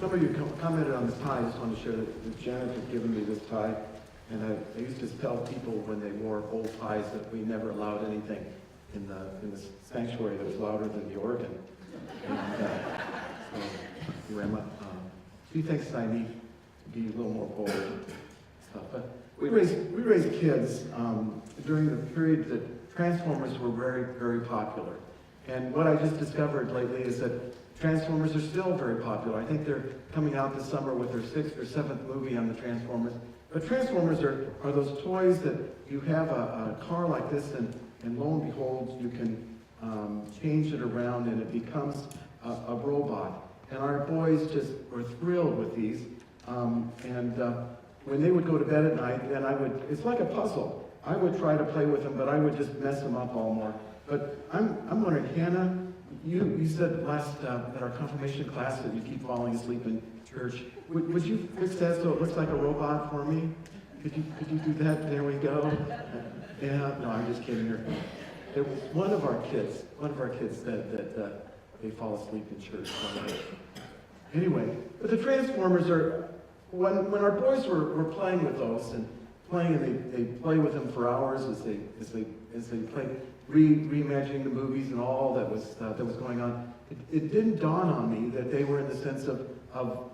Some of you commented on this tie. I just want to share that Janet had given me this tie. And I used to tell people when they wore old ties that we never allowed anything in the sanctuary that was louder than the organ. And so here I'm she thinks I need to be a little more bold and stuff. But we raised kids during the period that Transformers were very, very popular. And what I just discovered lately is that Transformers are still very popular. I think they're coming out this summer with their 6th or 7th movie on the Transformers. But Transformers are those toys that you have a car like this, and lo and behold, you can change it around and it becomes a robot. And our boys just were thrilled with these. When they would go to bed at night, then it's like a puzzle. I would try to play with them, but I would just mess them up all more. But I'm wondering, Hannah, you said last at our confirmation class that you keep falling asleep in church. Would you fix that so it looks like a robot for me? Could you do that? There we go. Yeah, no, I'm just kidding her. It was one of our kids said that they fall asleep in church one night. Anyway, but the Transformers are, when our boys were playing with those and they play with them for hours as they play, reimagining the movies and all that was going on. It didn't dawn on me that they were in the sense of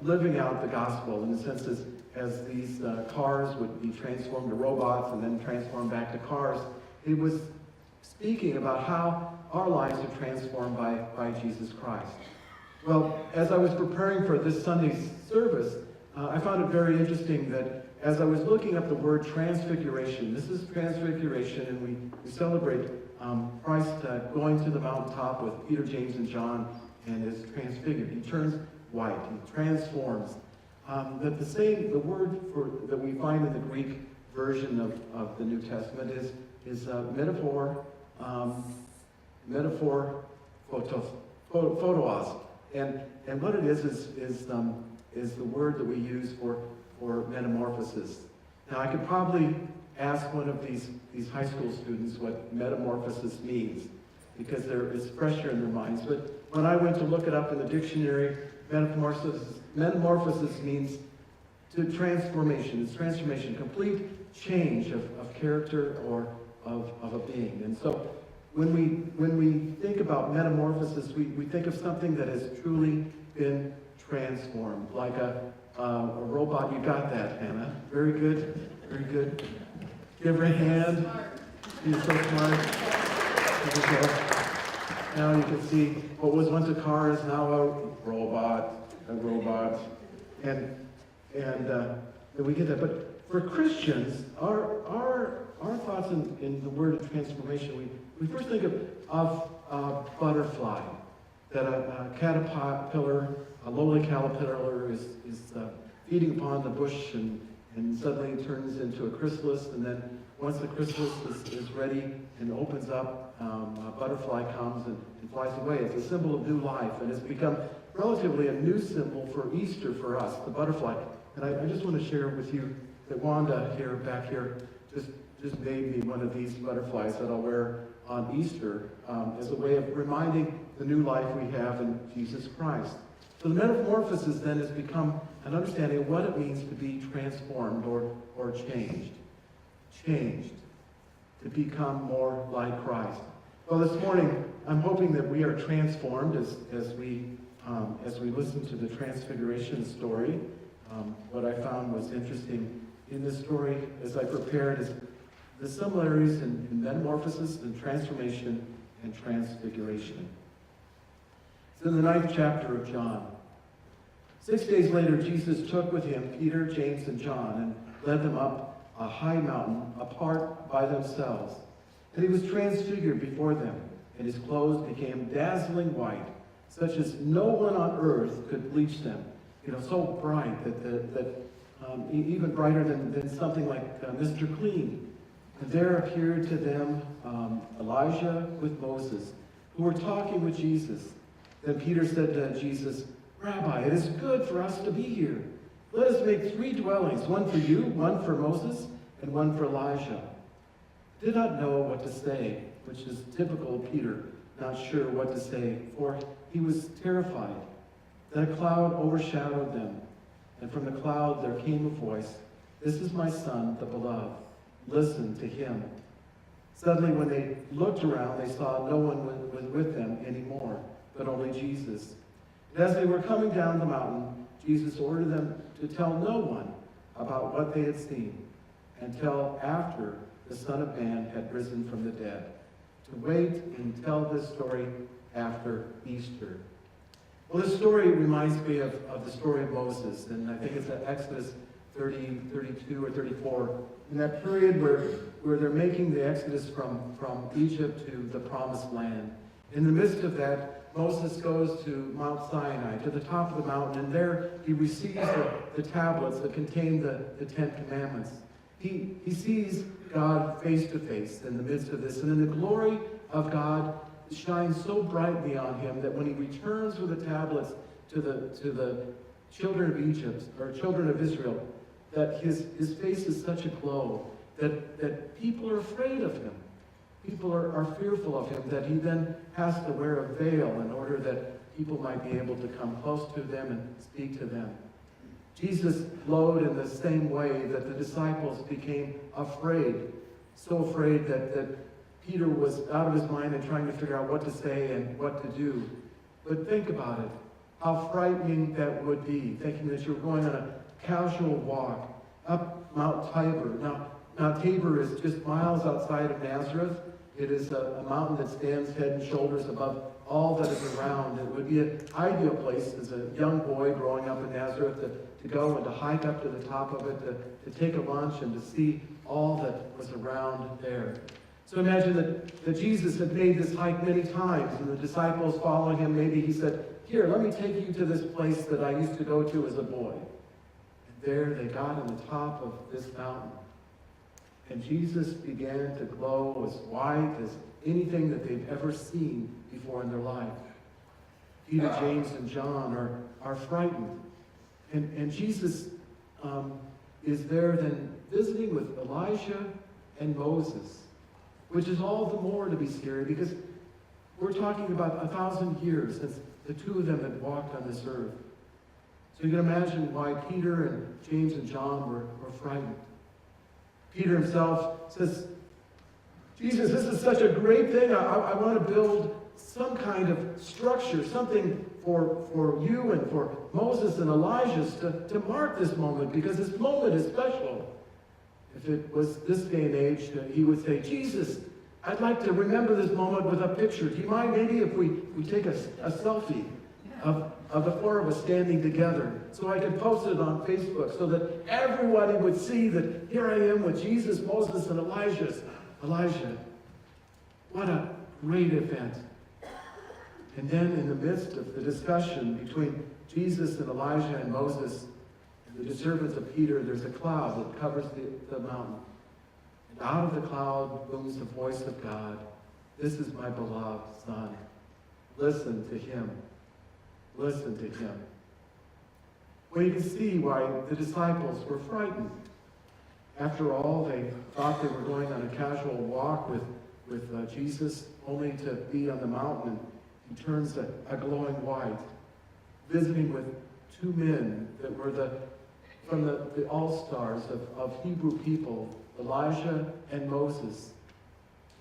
living out the gospel, in the sense as these cars would be transformed to robots and then transformed back to cars. It was speaking about how our lives are transformed by Jesus Christ. Well, as I was preparing for this Sunday's service, I found it very interesting that as I was looking up the word transfiguration, this is transfiguration, and we celebrate Christ going to the mountaintop with Peter, James, and John, and is transfigured. He turns white. He transforms. The word that we find in the Greek version of the New Testament is metaphor photos. And what it is the word that we use for metamorphosis. Now, I could probably ask one of these high school students what metamorphosis means, because it's fresher in their minds. But when I went to look it up in the dictionary, metamorphosis means transformation. It's transformation, complete change of character or of a being. And so when we think about metamorphosis, we think of something that has truly been transformed, like a robot. You got that, Hannah. Very good. Very good. Give her a hand. She's so smart. Now you can see what was once a car is now a robot. And we get that. But for Christians, our thoughts in the word of transformation, we first think of a butterfly, that a caterpillar, a lowly caterpillar is feeding upon the bush and suddenly it turns into a chrysalis, and then once the chrysalis is ready and opens up, a butterfly comes and flies away. It's a symbol of new life, and it's become relatively a new symbol for Easter for us, the butterfly. And I just want to share with you that Wanda back here just made me one of these butterflies that I'll wear on Easter as a way of reminding the new life we have in Jesus Christ. So the metamorphosis then has become an understanding of what it means to be transformed or changed. Changed. To become more like Christ. Well, this morning, I'm hoping that we are transformed as we listen to the Transfiguration story. What I found was interesting in this story as I prepared is the similarities in metamorphosis and transformation and transfiguration. It's in the 9th chapter of John. 6 days later, Jesus took with him Peter, James, and John and led them up a high mountain apart by themselves. And he was transfigured before them, and his clothes became dazzling white, such as no one on earth could bleach them. So bright that even brighter than something like Mr. Clean. And there appeared to them Elijah with Moses, who were talking with Jesus. Then Peter said to Jesus, "Rabbi, it is good for us to be here. Let us make 3 dwellings, one for you, one for Moses, and one for Elijah." Did not know what to say, which is typical of Peter, not sure what to say, for he was terrified. Then a cloud overshadowed them, and from the cloud there came a voice, "This is my Son, the beloved. Listen to him." Suddenly, when they looked around, they saw no one was with them anymore, but only Jesus. And as they were coming down the mountain, Jesus ordered them to tell no one about what they had seen until after the Son of Man had risen from the dead, to wait and tell this story after Easter. Well, this story reminds me of the story of Moses, and I think it's at Exodus 30, 32, or 34, in that period where they're making the exodus from Egypt to the promised land. In the midst of that, Moses goes to Mount Sinai, to the top of the mountain, and there he receives the tablets that contain the Ten Commandments. He sees God face to face in the midst of this, and in the glory of God shines so brightly on him that when he returns with the tablets to the children of Egypt, or children of Israel, that his face is such a glow that people are afraid of him. People are fearful of him, that he then has to wear a veil in order that people might be able to come close to them and speak to them. Jesus glowed in the same way that the disciples became afraid, so afraid that Peter was out of his mind and trying to figure out what to say and what to do. But think about it, how frightening that would be, thinking that you're going on a casual walk up Mount Tabor. Now Tabor is just miles outside of Nazareth. It is a mountain that stands head and shoulders above all that is around. It would be an ideal place as a young boy growing up in Nazareth to go and to hike up to the top of it, to take a lunch and to see all that was around there. So imagine that Jesus had made this hike many times, and the disciples following him, maybe he said, "Here, let me take you to this place that I used to go to as a boy." And there they got on the top of this mountain. And Jesus began to glow as white as anything that they've ever seen before in their life. Peter, James, and John are frightened. And Jesus is there then visiting with Elijah and Moses, which is all the more to be scary because we're talking about 1,000 years since the two of them had walked on this earth. So you can imagine why Peter and James and John were frightened. Peter himself says, "Jesus, this is such a great thing. I want to build some kind of structure, something for you and for Moses and Elijah to mark this moment, because this moment is special." If it was this day and age, he would say, "Jesus, I'd like to remember this moment with a picture. Do you mind maybe if we take a selfie of the four of us standing together so I could post it on Facebook so that everybody would see that here I am with Jesus, Moses, and Elijah. What a great event." And then in the midst of the discussion between Jesus and Elijah and Moses, the disturbance of Peter, there's a cloud that covers the mountain. And out of the cloud booms the voice of God. "This is my beloved Son. Listen to him. Listen to him." Well, you can see why the disciples were frightened. After all, they thought they were going on a casual walk with Jesus, only to be on the mountain, and he turns a glowing white, visiting with two men that were from the all-stars of Hebrew people, Elijah and Moses.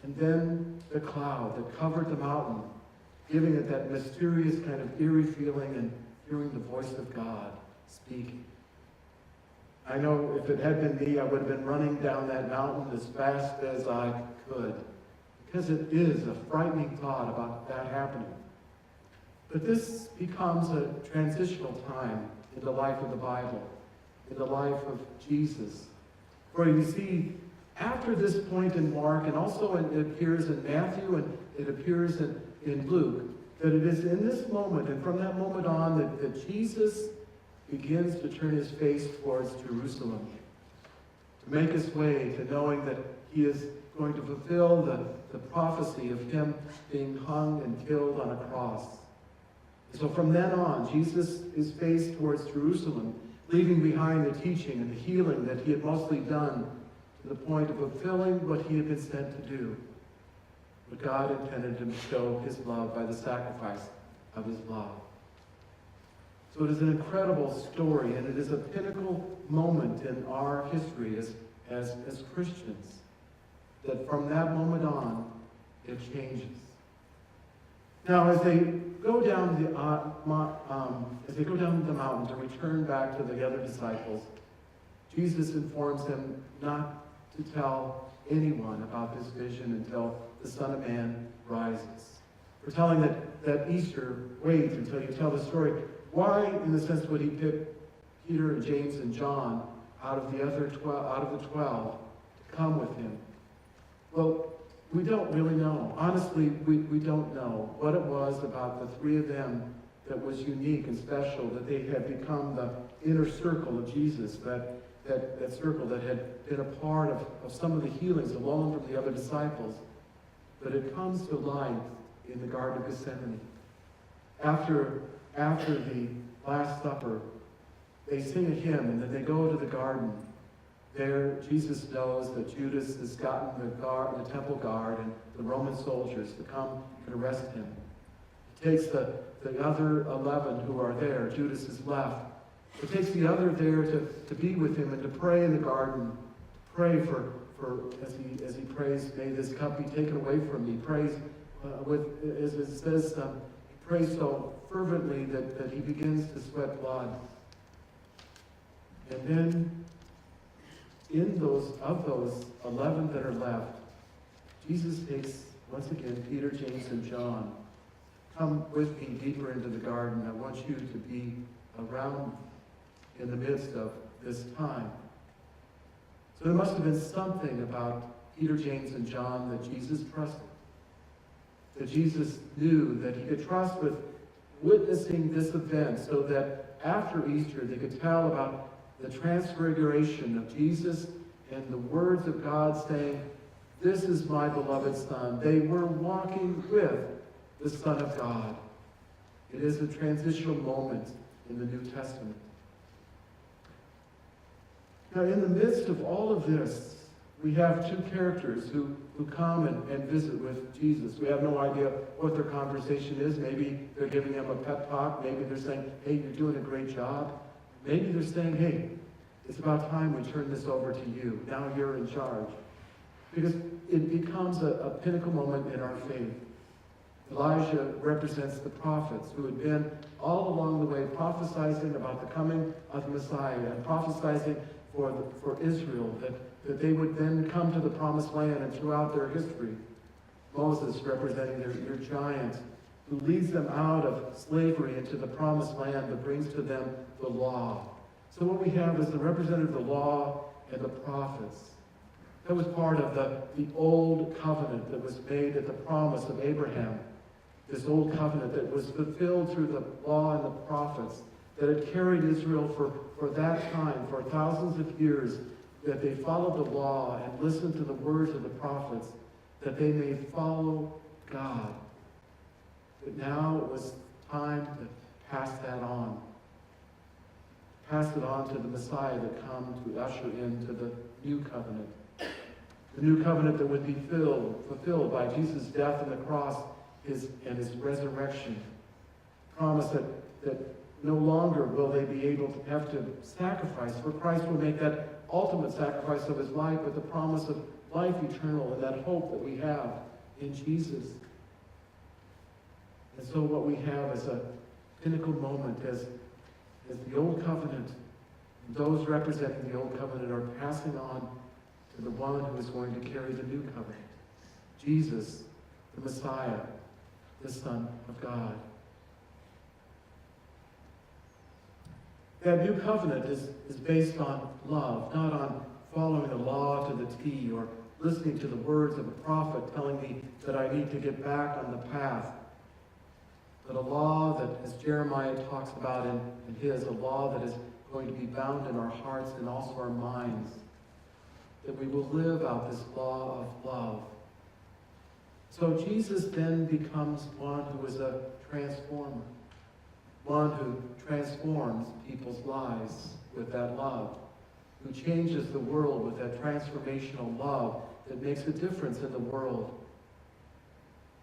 And then the cloud that covered the mountain, giving it that mysterious kind of eerie feeling and hearing the voice of God speaking. I know if it had been me, I would have been running down that mountain as fast as I could, because it is a frightening thought about that happening. But this becomes a transitional time in the life of the Bible, in the life of Jesus. For you see, after this point in Mark, and also it appears in Matthew, and it appears in Luke, that it is in this moment, and from that moment on, that Jesus begins to turn his face towards Jerusalem, to make his way to knowing that he is going to fulfill the prophecy of him being hung and killed on a cross. So from then on, Jesus is faced towards Jerusalem, leaving behind the teaching and the healing that he had mostly done to the point of fulfilling what he had been sent to do. But God intended him to show his love by the sacrifice of his love. So it is an incredible story, and it is a pinnacle moment in our history as Christians, that from that moment on, it changes. Now, as they go down the mountain to return back to the other disciples, Jesus informs them not to tell anyone about this vision until the Son of Man rises. We're telling that Easter, wait until you tell the story. Why, in the sense, would he pick Peter and James and John out of the 12 to come with him? Well, we don't really know. Honestly, we don't know what it was about the three of them that was unique and special, that they had become the inner circle of Jesus, that circle that had been a part of some of the healings alone from the other disciples. But it comes to life in the Garden of Gethsemane. After the Last Supper, they sing a hymn, and then they go to the garden. There, Jesus knows that Judas has gotten the temple guard and the Roman soldiers to come and arrest him. He takes the other 11 who are there. Judas is left. He takes the other there to be with him and to pray in the garden. To pray for as he prays, may this cup be taken away from me. He prays as it says, he prays so fervently that he begins to sweat blood. And then, of those 11 that are left, Jesus takes, once again, Peter, James, and John. Come with me deeper into the garden. I want you to be around in the midst of this time. So there must have been something about Peter, James, and John that Jesus trusted. That Jesus knew that he could trust with witnessing this event so that after Easter they could tell about the transfiguration of Jesus and the words of God saying, "This is my beloved Son." They were walking with the Son of God. It is a transitional moment in the New Testament. Now, in the midst of all of this, we have two characters who come and visit with Jesus. We have no idea what their conversation is. Maybe they're giving him a pep talk. Maybe they're saying, "Hey, you're doing a great job." Maybe they're saying, "Hey, it's about time we turn this over to you. Now you're in charge." Because it becomes a pinnacle moment in our faith. Elijah represents the prophets who had been all along the way prophesizing about the coming of the Messiah and prophesizing for Israel that they would then come to the promised land and throughout their history. Moses representing their giant who leads them out of slavery into the promised land but brings to them the law. So what we have is the representative of the law and the prophets. That was part of the old covenant that was made at the promise of Abraham. This old covenant that was fulfilled through the law and the prophets, that had carried Israel for that time, for thousands of years, that they followed the law and listened to the words of the prophets, that they may follow God. But now it was time to pass that on. Pass it on to the Messiah that come to usher into the new covenant. The new covenant that would be fulfilled by Jesus' death on the cross and his resurrection. Promise that no longer will they be able to have to sacrifice, for Christ will make that ultimate sacrifice of his life, but the promise of life eternal and that hope that we have in Jesus. And so what we have is a pinnacle moment as the old covenant, those representing the old covenant are passing on to the one who is going to carry the new covenant. Jesus, the Messiah, the Son of God. That new covenant is based on love, not on following the law to the T or listening to the words of a prophet telling me that I need to get back on the path. But a law that, as Jeremiah talks about in his, a law that is going to be bound in our hearts and also our minds, that we will live out this law of love. So Jesus then becomes one who is a transformer, one who transforms people's lives with that love, who changes the world with that transformational love that makes a difference in the world.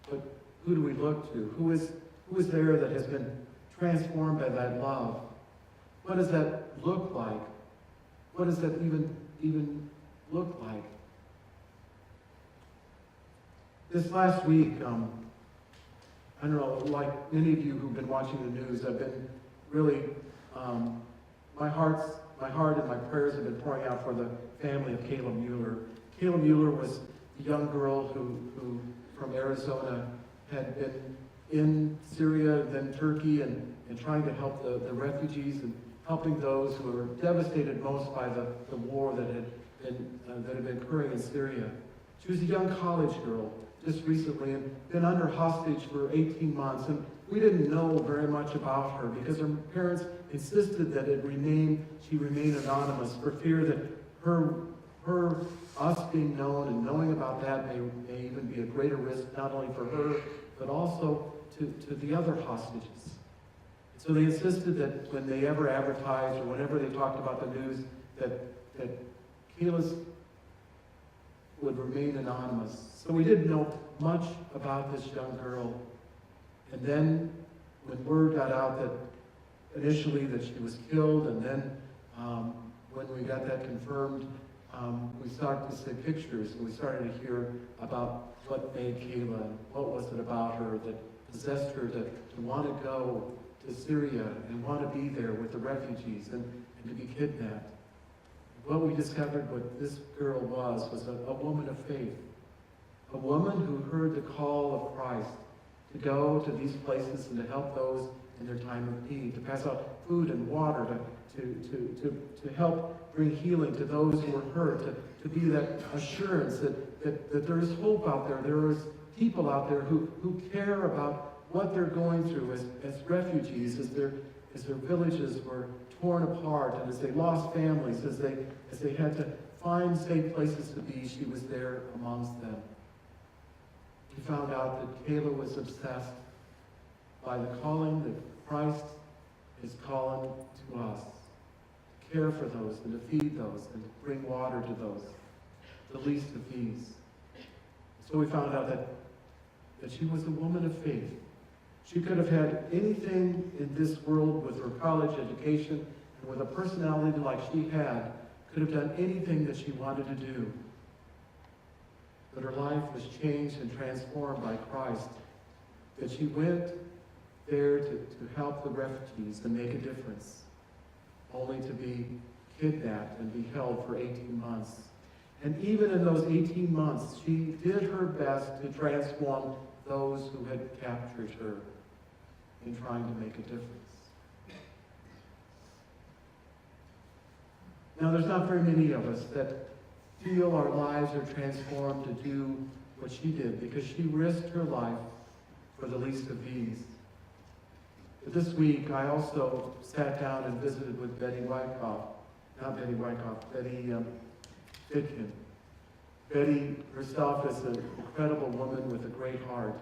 But who do we look to? Who is there that has been transformed by that love. What does that look like? What does that even look like? This last week, I don't know, like many of you who've been watching the news, I've been really, my heart and my prayers have been pouring out for the family of Kayla Mueller. Kayla Mueller was a young girl who from Arizona had been in Syria, then Turkey, and trying to help the refugees and helping those who were devastated most by the war that had been occurring in Syria. She was a young college girl just recently and been under hostage for 18 months. And we didn't know very much about her because her parents insisted that she remain anonymous for fear that us being known and knowing about that may even be a greater risk, not only for her, but also to the other hostages. So they insisted that when they ever advertised or whenever they talked about the news, that Kayla's would remain anonymous. So we didn't know much about this young girl. And then when word got out that initially that she was killed, and then when we got that confirmed, we started to see pictures, and we started to hear about what made Kayla, and what was it about her that possessed her to want to go to Syria and want to be there with the refugees and to be kidnapped. What we discovered what this girl was a woman of faith. A woman who heard the call of Christ to go to these places and to help those in their time of need, to pass out food and water, to help bring healing to those who are hurt, to be that assurance that there is hope out there. There is people out there who care about what they're going through as refugees, as their villages were torn apart, and as they lost families, as they had to find safe places to be. She was there amongst them. We found out that Kayla was obsessed by the calling that Christ is calling to us, to care for those and to feed those and to bring water to those, the least of these. So we found out that she was a woman of faith. She could have had anything in this world with her college education and with a personality like she had, could have done anything that she wanted to do. But her life was changed and transformed by Christ, that she went there to help the refugees and make a difference, only to be kidnapped and be held for 18 months. And even in those 18 months, she did her best to transform those who had captured her in trying to make a difference. Now, there's not very many of us that feel our lives are transformed to do what she did, because she risked her life for the least of these. But this week, I also sat down and visited with Betty Fitkin. Betty herself is an incredible woman with a great heart.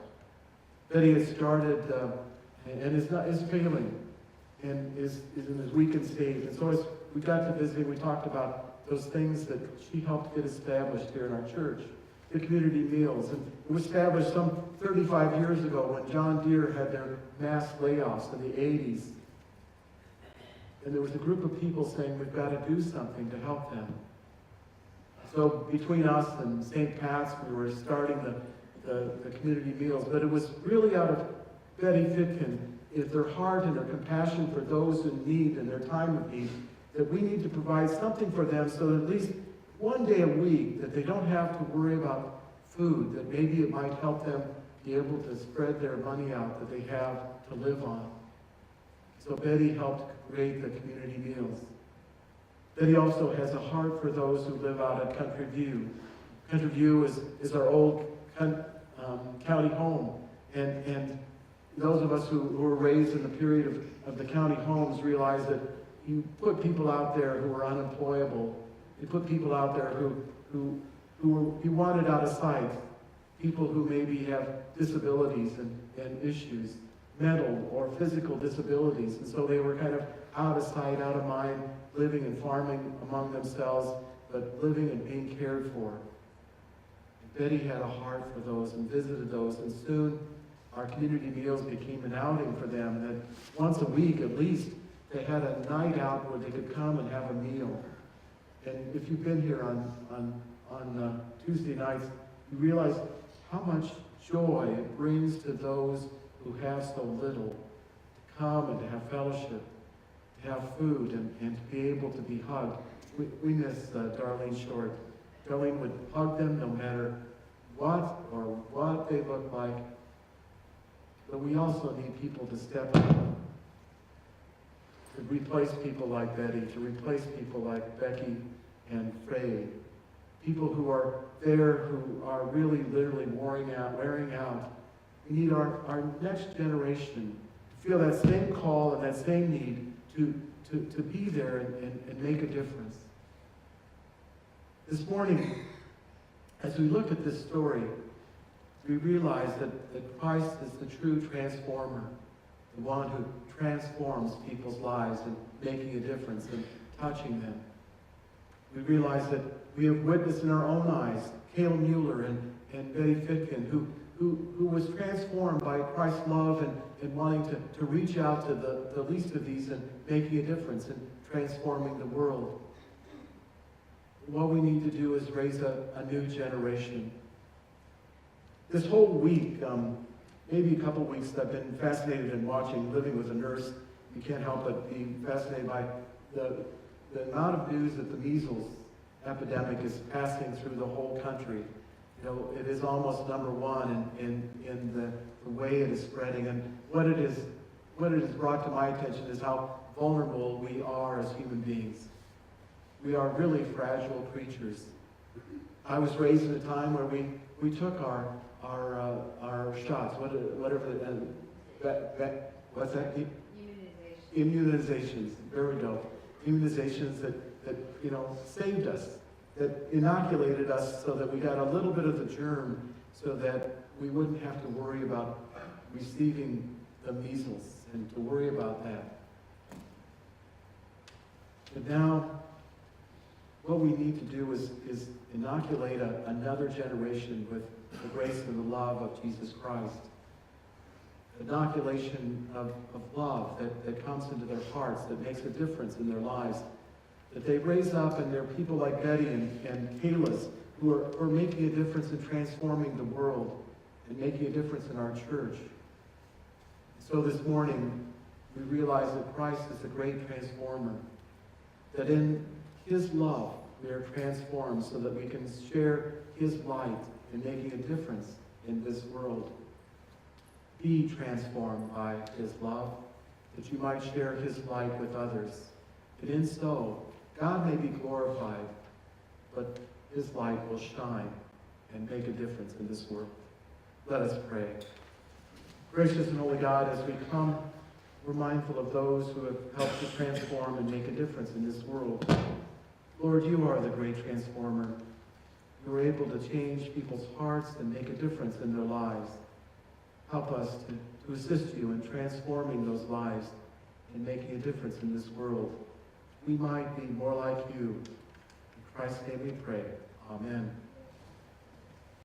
Betty has started and is failing and is in a weakened state. And so as we got to visit, we talked about those things that she helped get established here in our church. The community meals. And it was established some 35 years ago when John Deere had their mass layoffs in the 80s. And there was a group of people saying, we've got to do something to help them. So between us and St. Pat's, we were starting the community meals. But it was really out of Betty Fitkin, their heart and their compassion for those in need and their time of need, that we need to provide something for them so that at least one day a week that they don't have to worry about food, that maybe it might help them be able to spread their money out that they have to live on. So Betty helped create the community meals. Betty also has a heart for those who live out at Country View. Country View is our old county home. And those of us who were raised in the period of the county homes realize that you put people out there who are unemployable. You put people out there who you wanted out of sight. People who maybe have disabilities and issues, mental or physical disabilities. And so they were kind of out of sight, out of mind, living and farming among themselves, but living and being cared for. And Betty had a heart for those and visited those, and soon our community meals became an outing for them, that once a week at least they had a night out where they could come and have a meal. And if you've been here on Tuesday nights, you realize how much joy it brings to those who have so little to come and to have fellowship, to have food, and to be able to be hugged. We miss Darlene Short. Darlene would hug them no matter what they look like. But we also need people to step up, to replace people like Betty, to replace people like Becky and Faye. People who are there, who are really literally wearing out. We need our next generation to feel that same call and that same need to be there and make a difference. This morning, as we look at this story, we realize that Christ is the true transformer, the one who transforms people's lives and making a difference and touching them. We realize that we have witnessed in our own eyes Cale Mueller and Betty Fitkin, who was transformed by Christ's love and wanting to reach out to the least of these and making a difference and transforming the world. What we need to do is raise a new generation. This whole week, maybe a couple weeks, I've been fascinated in watching Living with a Nurse. You can't help but be fascinated by the amount of news that the measles epidemic is passing through the whole country. You know, it is almost number one in the way it is spreading. And what it has brought to my attention is how vulnerable we are as human beings. We are really fragile creatures. I was raised in a time where we took our shots, whatever what's that? Immunizations. There we go. Immunizations that saved us, that inoculated us so that we got a little bit of the germ so that we wouldn't have to worry about receiving the measles and to worry about that. But now, what we need to do is inoculate another generation with the grace and the love of Jesus Christ. Inoculation of love that comes into their hearts, that makes a difference in their lives. That they raise up, and there are people like Betty and Kayla's who are making a difference in transforming the world and making a difference in our church. So this morning, we realize that Christ is the great transformer. That in His love, we are transformed so that we can share His light in making a difference in this world. Be transformed by His love, that you might share His light with others. And in so, God may be glorified, but His light will shine and make a difference in this world. Let us pray. Gracious and holy God, as we come, we're mindful of those who have helped to transform and make a difference in this world. Lord, you are the great transformer. You are able to change people's hearts and make a difference in their lives. Help us to assist you in transforming those lives and making a difference in this world. We might be more like you. In Christ's name we pray. Amen.